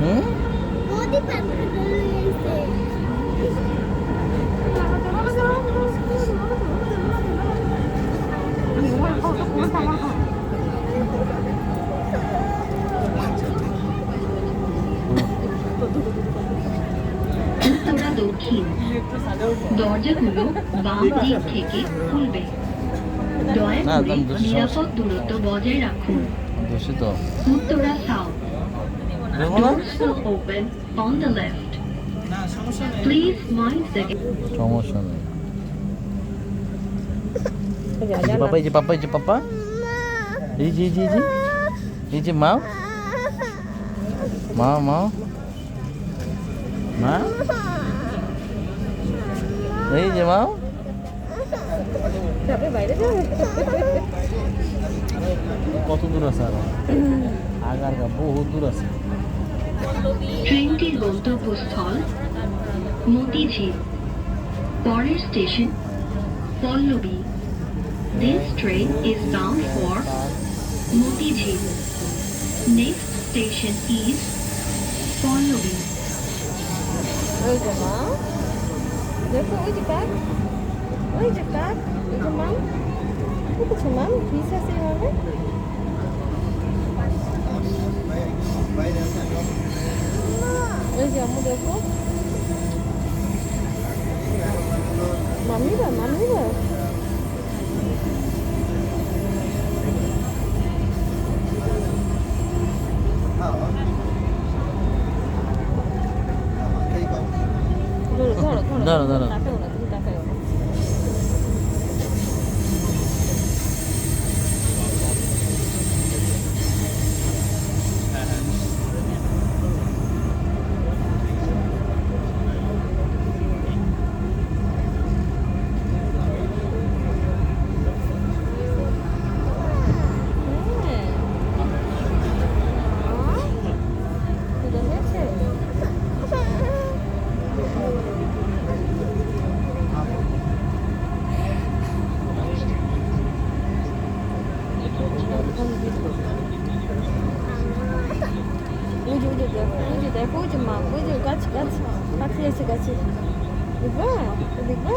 হুম? উত্তরা দক্ষিণ দরজাগুলো বাম দিক থেকে খুলবে। দয়া না, করে একদম বেশি নিরাপদ দূরত্ব বজায় রাখুন। দূষিত। উত্তরা সাউথ দেখো না? doors will open on the left. Please mind the সমস্যা নেই। এই যে পাপা, এই যে পাপা, এই যে পাপা, এই যে এই যে এই যে এই যে মা মা মা মা, এই যে মা, কত দূর আছে আরো? আগারগা বহু দূর আছে। ট্রেনটির গন্তব্যস্থল মতিঝিল। পরের station Pallabi. This train is bound for Motijhil. Next station is Pallavi. ওই যে মা, দেখো ওই যে কাক, ওই যে কাক, ওই যে মাম, দেখেছো মাম, পিস আছে এভাবে। ওই যে আম্মু দেখো, মাম্মিরা মাম্মিরা ধরো ধরো ধরো দাঁড়াও, দাঁড়াও। তাকাও না, তুমি তাকাও না। হ্যাঁ। ক্ষুধা পেয়েছে? ওই যে দেখো, ওই যে দেখো, ওই যে মা, ওই যে গাছ গাছ পাখি আছে গাছে, দেখবা দেখবা।